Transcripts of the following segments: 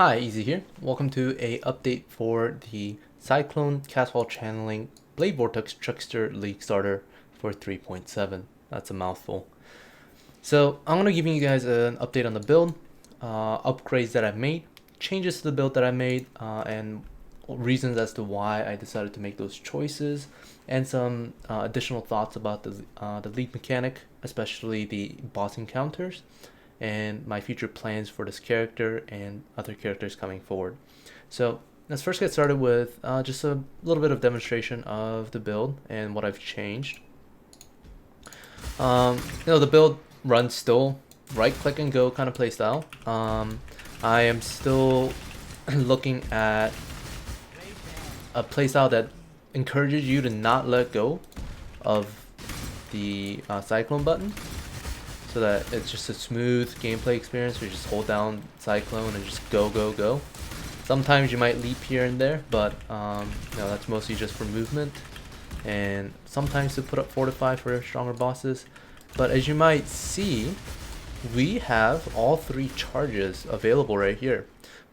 Hi, Easy here. Welcome to a update for the Cyclone Caswall Channeling Blade Vortex Trickster League Starter for 3.7. That's a mouthful. So I'm gonna give you guys an update on the build, upgrades that I've made, changes to the build that I made, and reasons as to why I decided to make those choices, and some additional thoughts about the league mechanic, especially the boss encounters, and my future plans for this character and other characters coming forward. So let's first get started with just a little bit of demonstration of the build and what I've changed. The build runs still right click and go kind of playstyle. I am still looking at a playstyle that encourages you to not let go of the Cyclone button, so that it's just a smooth gameplay experience where you just hold down Cyclone and just go, go, go. Sometimes you might leap here and there, but that's mostly just for movement, and sometimes to put up Fortify for stronger bosses. But as you might see, we have all three charges available right here.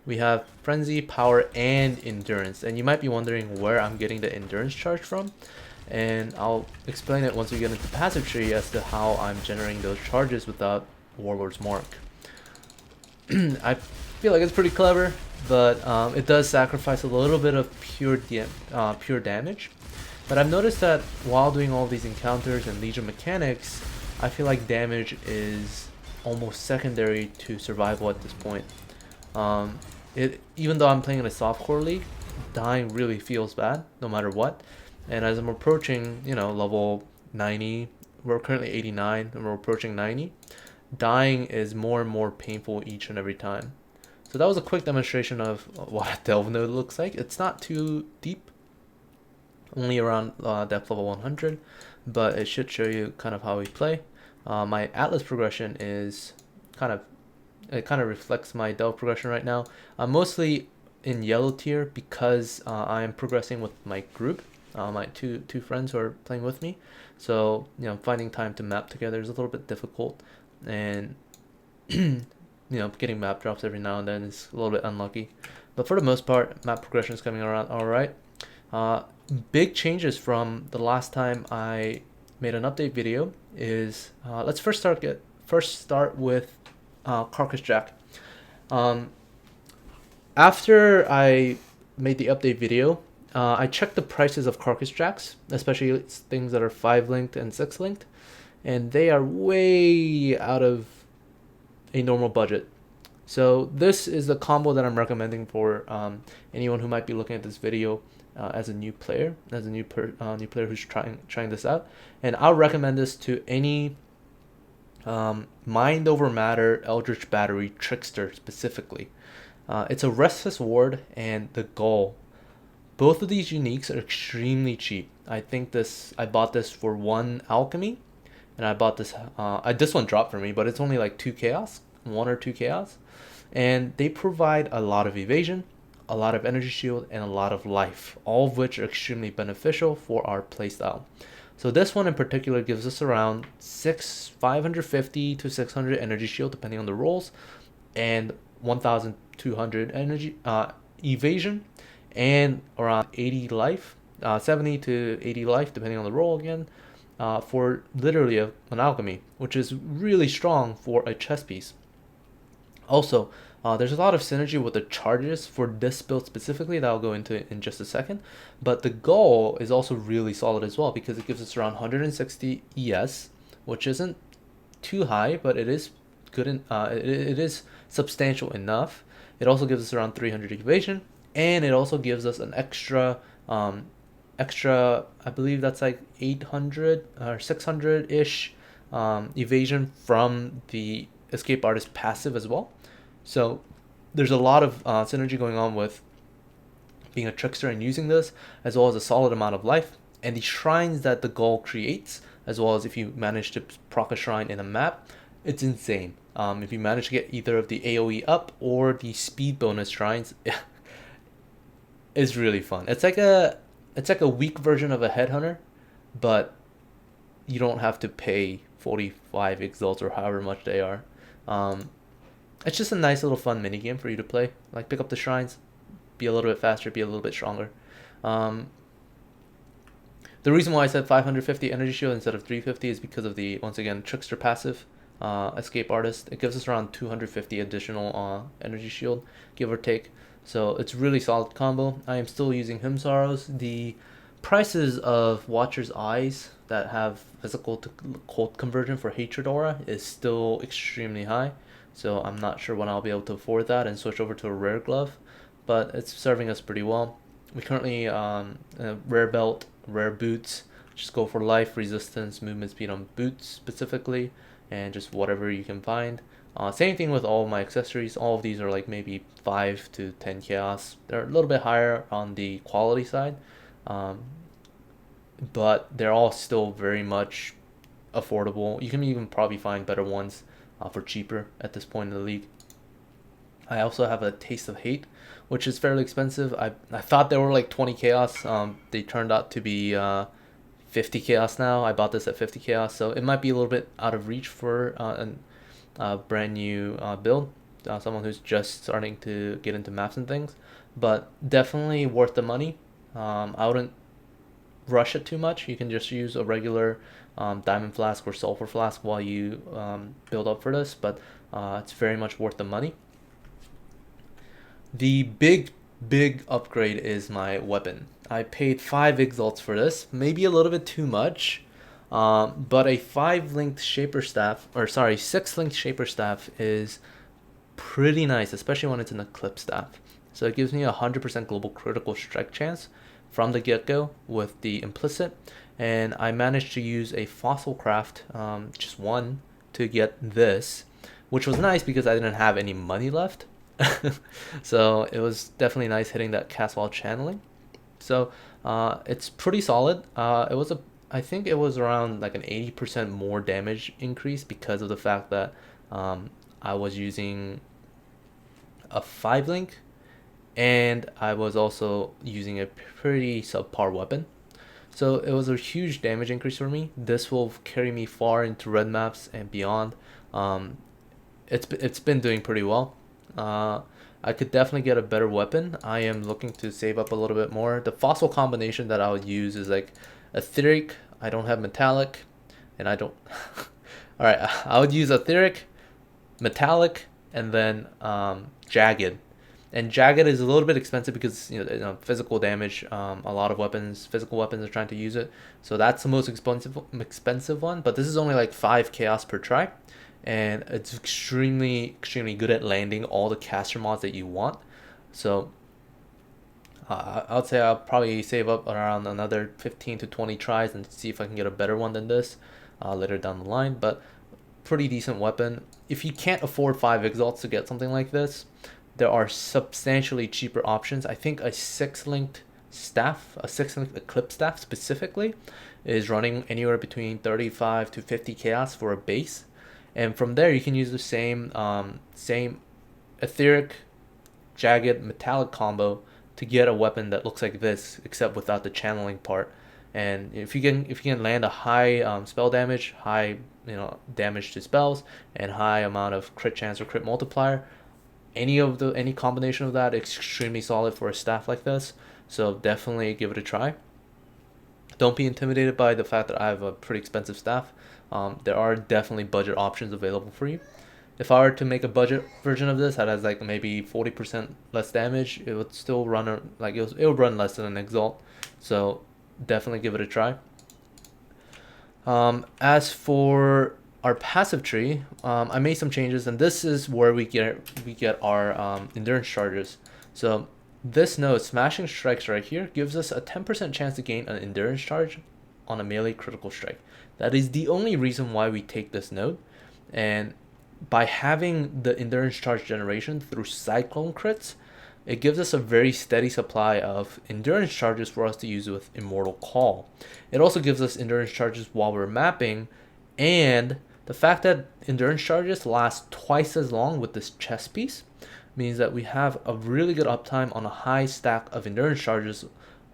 We have Frenzy, Power, and Endurance, and you might be wondering where I'm getting the Endurance charge from, and I'll explain it once we get into passive tree as to how I'm generating those charges without Warlord's Mark. I feel like it's pretty clever, but it does sacrifice a little bit of pure damage. But I've noticed that while doing all these encounters and Legion mechanics, I feel like damage is almost secondary to survival at this point. Even though I'm playing in a softcore league, dying really feels bad no matter what. And as I'm approaching, level 90, we're currently 89 and we're approaching 90, dying is more and more painful each and every time. So that was a quick demonstration of what a Delve node looks like. It's not too deep, only around depth level 100, but it should show you kind of how we play. My Atlas progression is it kind of reflects my Delve progression right now. I'm mostly in yellow tier because I am progressing with my group. My two friends who are playing with me, so finding time to map together is a little bit difficult, and getting map drops every now and then is a little bit unlucky, but for the most part map progression is coming around all right. Big changes from the last time I made an update video is let's first start with Carcass Jack. After I made the update video, I checked the prices of Carcass Jacks, especially things that are 5 linked and 6 linked, and they are way out of a normal budget. So this is the combo that I'm recommending for anyone who might be looking at this video as a new player, new player who's trying this out. And I'll recommend this to any Mind Over Matter Eldritch Battery Trickster specifically. It's a Restless Ward and the Ghoul. Both of these uniques are extremely cheap. I bought this for 1 alchemy, and I bought this. This one dropped for me, but it's only like 2 chaos, 1 or 2 chaos, and they provide a lot of evasion, a lot of energy shield, and a lot of life, all of which are extremely beneficial for our playstyle. So this one in particular gives us around 550 to 600 energy shield depending on the rolls, and 1,200 energy evasion, and around 80 life, 70 to 80 life depending on the roll again, for literally an alchemy, which is really strong for a chest piece. Also, there's a lot of synergy with the charges for this build specifically that I'll go into in just a second, but the goal is also really solid as well because it gives us around 160 ES, which isn't too high, but it is good. It is substantial enough. It also gives us around 300 evasion, and it also gives us an extra, I believe that's like 800 or 600 ish evasion from the Escape Artist passive as well. So there's a lot of synergy going on with being a trickster and using this, as well as a solid amount of life, and the shrines that the goal creates, as well as if you manage to proc a shrine in a map, it's insane. If you manage to get either of the AoE up or the speed bonus shrines, it's really fun. It's like a weak version of a headhunter, but you don't have to pay 45 exalts or however much they are. It's just a nice little fun mini game for you to play. Like pick up the shrines, be a little bit faster, be a little bit stronger. Um, the reason why I said 550 energy shield instead of 350 is because of the, once again, Trickster passive, Escape Artist. It gives us around 250 additional energy shield, give or take. So it's really solid combo. I am still using Hymn Sorrows. The prices of Watcher's Eyes that have physical to cult conversion for Hatred Aura is still extremely high. So I'm not sure when I'll be able to afford that and switch over to a rare glove. But it's serving us pretty well. We currently rare belt, rare boots. Just go for life, resistance, movement speed on boots specifically, and just whatever you can find. Same thing with all of my accessories. All of these are like maybe 5 to 10 chaos. They're a little bit higher on the quality side, um, but they're all still very much affordable. You can even probably find better ones for cheaper at this point in the league. I also have a Taste of Hate, which is fairly expensive. I thought they were like 20 chaos. They turned out to be 50 chaos now. I bought this at 50 chaos, so it might be a little bit out of reach for a brand new build. Someone who's just starting to get into maps and things, but definitely worth the money. I wouldn't rush it too much. You can just use a regular diamond flask or sulfur flask while you build up for this, but it's very much worth the money. The big upgrade is my weapon. I paid 5 exalts for this, maybe a little bit too much, but a 5-linked shaper staff, or sorry, 6-linked shaper staff is pretty nice, especially when it's an eclipse staff. So it gives me a 100% global critical strike chance from the get-go with the implicit, and I managed to use a fossil craft, just one, to get this, which was nice because I didn't have any money left. So it was definitely nice hitting that cast while channeling. So it's pretty solid. I think it was around like an 80% more damage increase because of the fact that I was using a 5-link, and I was also using a pretty subpar weapon. So it was a huge damage increase for me. This will carry me far into red maps and beyond. It's been doing pretty well. I could definitely get a better weapon. I am looking to save up a little bit more. The fossil combination that I would use is like etheric. I don't have metallic, and I don't. All right, I would use etheric, metallic, and then jagged. And jagged is a little bit expensive because physical damage. A lot of physical weapons are trying to use it, so that's the most expensive one. But this is only like 5 chaos per try, and it's extremely good at landing all the caster mods that you want. So I would say I'll probably save up around another 15 to 20 tries and see if I can get a better one than this later down the line. But pretty decent weapon. If you can't afford 5 exalts to get something like this, there are substantially cheaper options. I think a 6-linked staff, a 6-linked eclipse staff specifically, is running anywhere between 35 to 50 chaos for a base. And from there, you can use the same etheric, jagged, metallic combo to get a weapon that looks like this, except without the channeling part. And if you can land a high spell damage, high damage to spells, and high amount of crit chance or crit multiplier, any combination of that is extremely solid for a staff like this. So definitely give it a try. Don't be intimidated by the fact that I have a pretty expensive staff. There are definitely budget options available for you. If I were to make a budget version of this that has like maybe 40% less damage, it would still run it would run less than an exalt. So definitely give it a try. As for our passive tree, I made some changes, and this is where we get our endurance charges. So this node, Smashing Strikes right here, gives us a 10% chance to gain an endurance charge on a melee critical strike. That is the only reason why we take this node, and by having the endurance charge generation through Cyclone crits, it gives us a very steady supply of endurance charges for us to use with Immortal Call. It also gives us endurance charges while we're mapping, and the fact that endurance charges last twice as long with this chest piece means that we have a really good uptime on a high stack of endurance charges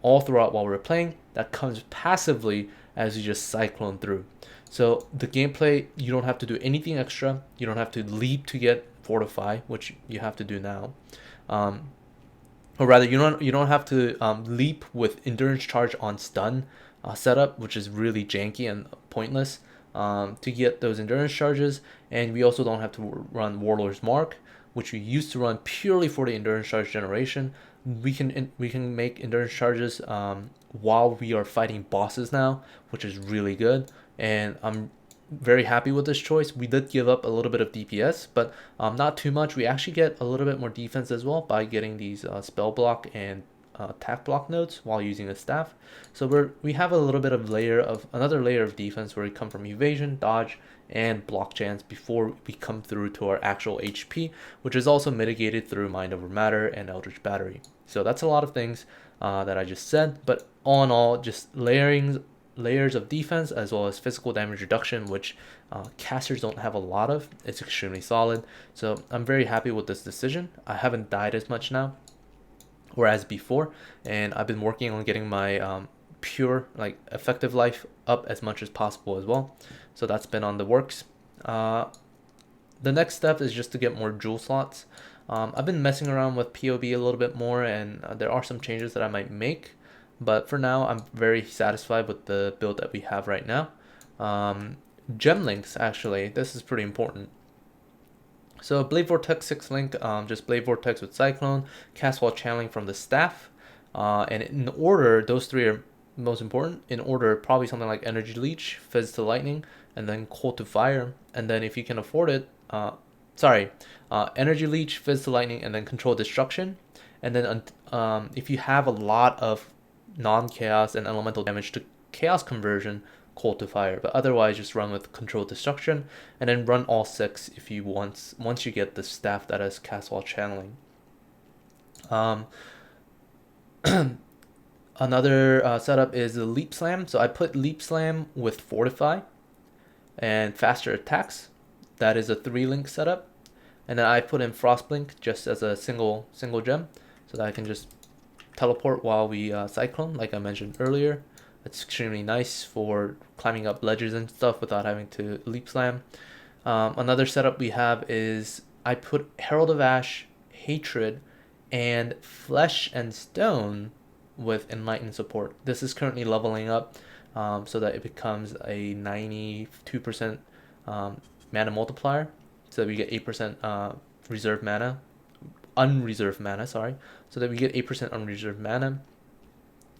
all throughout while we're playing. That comes passively as you just cyclone through. So the gameplay, you don't have to do anything extra. You don't have to leap to get fortify, which you have to do now. Or rather, you don't have to leap with endurance charge on stun setup, which is really janky and pointless to get those endurance charges. And we also don't have to run Warlord's Mark, which we used to run purely for the endurance charge generation. We can make endurance charges while we are fighting bosses now, which is really good. And I'm very happy with this choice. We did give up a little bit of DPS, but not too much. We actually get a little bit more defense as well by getting these spell block and attack block nodes while using a staff. So we have a little bit of another layer of defense where we come from evasion, dodge, and block chance before we come through to our actual HP, which is also mitigated through Mind Over Matter and Eldritch Battery. So that's a lot of things that I just said, but all in all, just layers of defense as well as physical damage reduction, which casters don't have a lot of. It's extremely solid. So I'm very happy with this decision. I haven't died as much now, whereas before, and I've been working on getting my pure effective life up as much as possible as well. So that's been on the works. The next step is just to get more jewel slots. I've been messing around with POB a little bit more, and there are some changes that I might make. But for now, I'm very satisfied with the build that we have right now. Gem links, actually, this is pretty important. So Blade Vortex 6 link, just Blade Vortex with Cyclone, cast while channeling from the staff. And in order, those three are most important. In order, probably something like Energy Leech, Fizz to Lightning, and then Cold to Fire. And then if you can afford it, Energy Leech, Fizz to Lightning, and then Control Destruction. And then if you have a lot of non-chaos and elemental damage to chaos conversion, Cold to Fire. But otherwise, just run with Control Destruction, and then run all 6 if you once you get the staff that has cast while channeling. Another setup is the Leap Slam. So I put Leap Slam with Fortify and faster attacks. That is a 3-link setup. And then I put in Frost Blink just as a single gem, so that I can just teleport while we Cyclone, like I mentioned earlier. It's extremely nice for climbing up ledges and stuff without having to Leap Slam. Another setup we have is I put Herald of Ash, Hatred, and Flesh and Stone with Enlighten support. This is currently leveling up so that it becomes a 92% mana multiplier. So that we get 8% unreserved mana, sorry. So that we get 8% unreserved mana.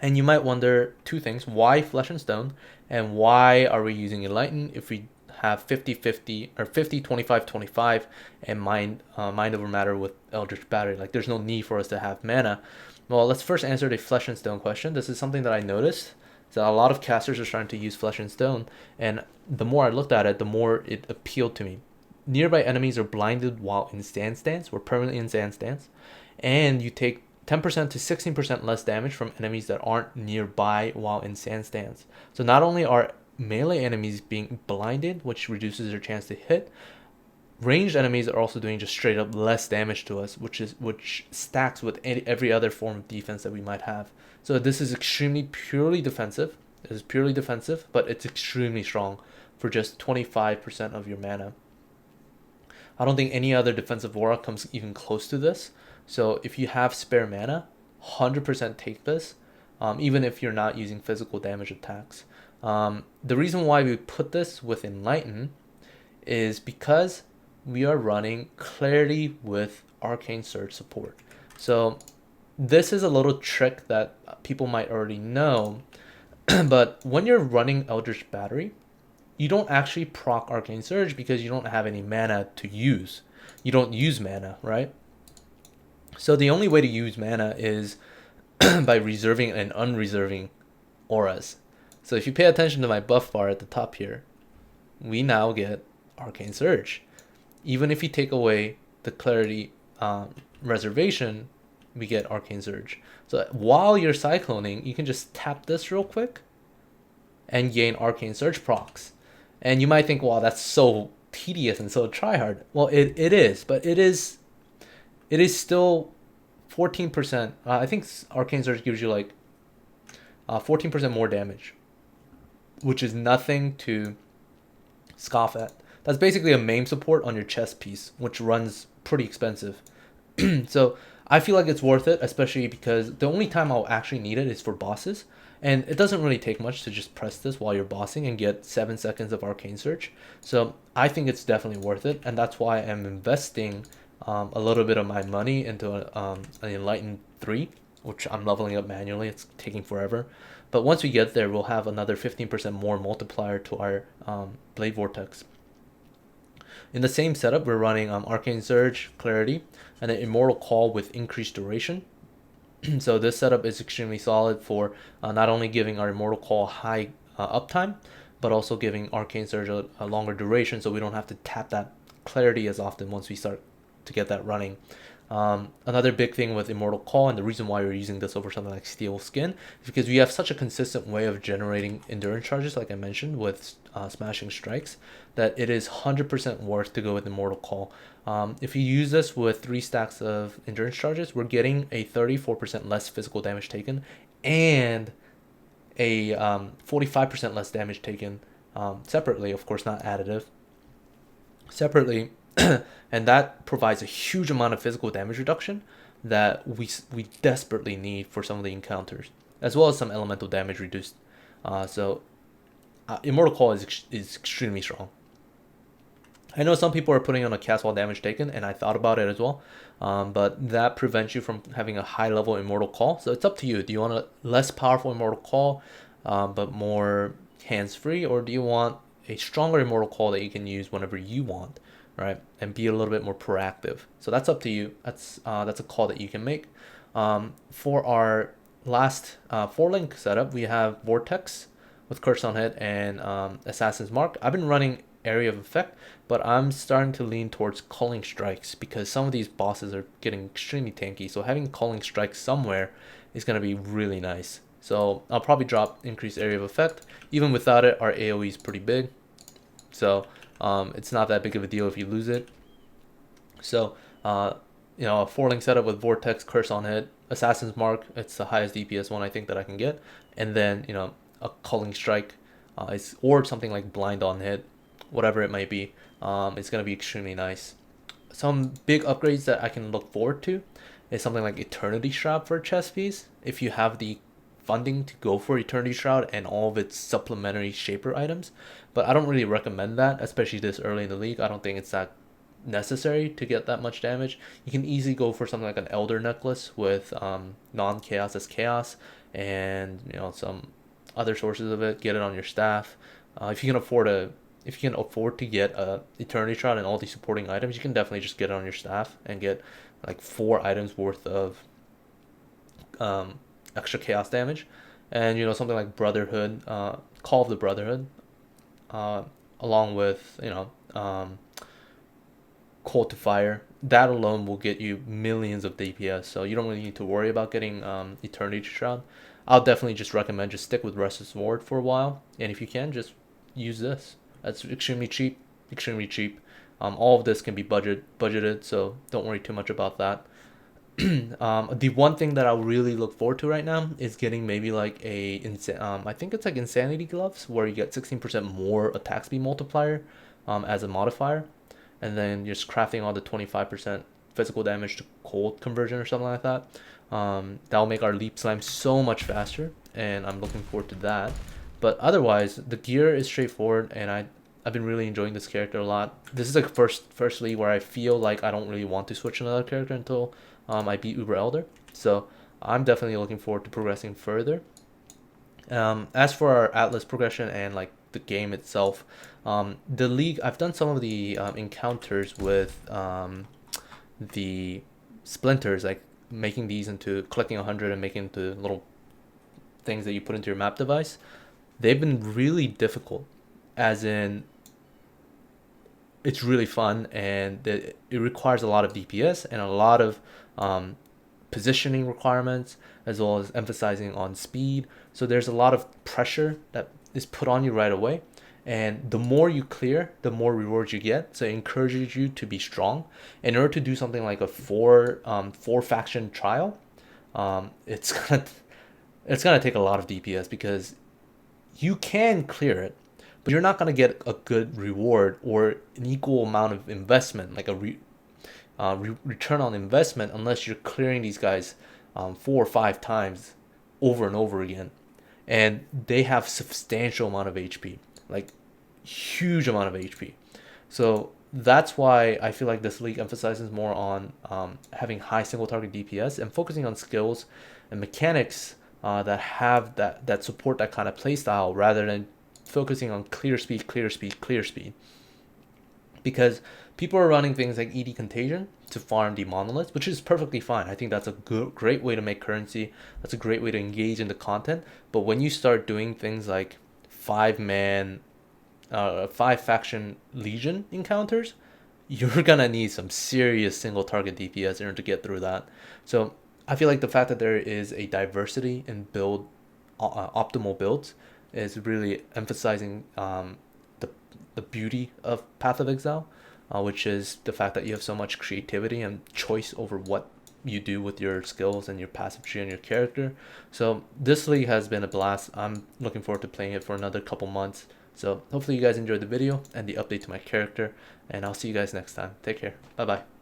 And you might wonder two things: why Flesh and Stone, and why are we using Enlighten if we have 50-50 or 50-25-25 and mind over matter with Eldritch Battery? Like, there's no need for us to have mana. Well, let's first answer the Flesh and Stone question. This is something that I noticed. So a lot of casters are starting to use Flesh and Stone, and the more I looked at it, the more it appealed to me. Nearby enemies are blinded while in stand stance. We're permanently in stand stance, and you take 10% to 16% less damage from enemies that aren't nearby while in stand stance. So not only are melee enemies being blinded, which reduces their chance to hit, ranged enemies are also doing just straight up less damage to us, which stacks with every other form of defense that we might have. So this is purely defensive. It is purely defensive, but it's extremely strong for just 25% of your mana. I don't think any other defensive aura comes even close to this. So if you have spare mana, 100% take this, even if you're not using physical damage attacks. The reason why we put this with Enlighten is because we are running Clarity with Arcane Surge support. So this is a little trick that people might already know, but when you're running Eldritch Battery, you don't actually proc Arcane Surge because you don't have any mana to use. You don't use mana, right? So the only way to use mana is by reserving and unreserving auras. So if you pay attention to my buff bar at the top here, we now get Arcane Surge. Even if you take away the Clarity reservation, we get Arcane Surge. So while you're cycloning, you can just tap this real quick and gain Arcane Surge procs. And you might think, wow, that's so tedious and so tryhard. Well, it is, but it is still 14%. I think Arcane Surge gives you like 14% more damage, which is nothing to scoff at. That's basically a MAME support on your chest piece, which runs pretty expensive. So I feel like it's worth it, especially because the only time I'll actually need it is for bosses. And it doesn't really take much to just press this while you're bossing and get 7 seconds of Arcane Surge. So I think it's definitely worth it, and that's why I'm investing a little bit of my money into an Enlightened 3, which I'm leveling up manually. It's taking forever. But once we get there, we'll have another 15% more multiplier to our Blade Vortex. In the same setup, we're running Arcane Surge, Clarity, and an Immortal Call with increased duration. So this setup is extremely solid for not only giving our Immortal Call high uptime, but also giving Arcane Surge a longer duration, so we don't have to tap that Clarity as often once we start to get that running. Another big thing with Immortal Call, and the reason why we're using this over something like Steel Skin, is because we have such a consistent way of generating endurance charges, like I mentioned, with Smashing Strikes, that it is 100% worth to go with Immortal Call. If you use this with 3 stacks of endurance charges, we're getting a 34% less physical damage taken and a 45% less damage taken separately, of course, not additive. Separately, and that provides a huge amount of physical damage reduction that we desperately need for some of the encounters, as well as some elemental damage reduced. So Immortal Call is extremely strong. I know some people are putting on a cast while damage taken, and I thought about it as well, but that prevents you from having a high level Immortal Call. So it's up to you. Do you want a less powerful Immortal Call, but more hands free, or do you want a stronger Immortal Call that you can use whenever you want, right? And be a little bit more proactive. So that's up to you. That's a call that you can make. For our last 4-link setup, we have Vortex with Curse on Hit and Assassin's Mark. I've been running Area of Effect, but I'm starting to lean towards Culling Strikes because some of these bosses are getting extremely tanky. So having Culling Strikes somewhere is going to be really nice. So I'll probably drop increased Area of Effect. Even without it, our AoE is pretty big. So it's not that big of a deal if you lose it. So, a 4-link setup with Vortex, Curse on Hit, Assassin's Mark, it's the highest DPS one I think that I can get. And then, a Culling Strike, or something like Blind on Hit, whatever it might be. It's going to be extremely nice. Some big upgrades that I can look forward to is something like Eternity Shroud for a chest piece. If you have the funding to go for Eternity Shroud and all of its supplementary shaper items, but I don't really recommend that, especially this early in the league. I don't think it's that necessary to get that much damage. You can easily go for something like an Elder Necklace with non-chaos as chaos, and some other sources of it. Get it on your staff. If you can afford to get a Eternity Shroud and all these supporting items, you can definitely just get it on your staff and get like 4 items worth of extra chaos damage. And something like Brotherhood, Call of the Brotherhood, along with Cold to Fire. That alone will get you millions of DPS, so you don't really need to worry about getting Eternity Shroud. I'll definitely just recommend just stick with Restless Ward for a while, and if you can, just use this. That's extremely cheap, extremely cheap. All of this can be budgeted, so don't worry too much about that. The one thing that I really look forward to right now is getting maybe like I think it's like Insanity Gloves, where you get 16% more attack speed multiplier as a modifier, and then just crafting on the 25% physical damage to cold conversion or something like that. That'll make our leap slime so much faster, and I'm looking forward to that. But otherwise, the gear is straightforward, and I've been really enjoying this character a lot. This is like first league where I feel like I don't really want to switch another character until I beat Uber Elder. So I'm definitely looking forward to progressing further. As for our Atlas progression and like the game itself, the league, I've done some of the encounters with the splinters, like making these into collecting 100 and making into little things that you put into your map device. They've been really difficult, as in it's really fun, and it requires a lot of DPS and a lot of positioning requirements, as well as emphasizing on speed. So there's a lot of pressure that is put on you right away, and the more you clear, the more rewards you get. So it encourages you to be strong. In order to do something like a four faction trial, it's gonna take a lot of DPS, because you can clear it, but you're not going to get a good reward or an equal amount of investment, like a return on investment, unless you're clearing these guys 4 or 5 times over and over again. And they have substantial amount of HP, like huge amount of HP. So that's why I feel like this league emphasizes more on having high single target DPS and focusing on skills and mechanics that support that kind of playstyle, rather than focusing on clear speed, clear speed, clear speed. Because people are running things like ED Contagion to farm the monoliths, which is perfectly fine. I think that's a great way to make currency. That's a great way to engage in the content. But when you start doing things like 5 man, 5 faction Legion encounters, you're gonna need some serious single target DPS in order to get through that. So I feel like the fact that there is a diversity in build, optimal builds, is really emphasizing the beauty of Path of Exile, which is the fact that you have so much creativity and choice over what you do with your skills and your passive tree and your character. So this league has been a blast. I'm looking forward to playing it for another couple months. So hopefully you guys enjoyed the video and the update to my character, and I'll see you guys next time. Take care. Bye bye.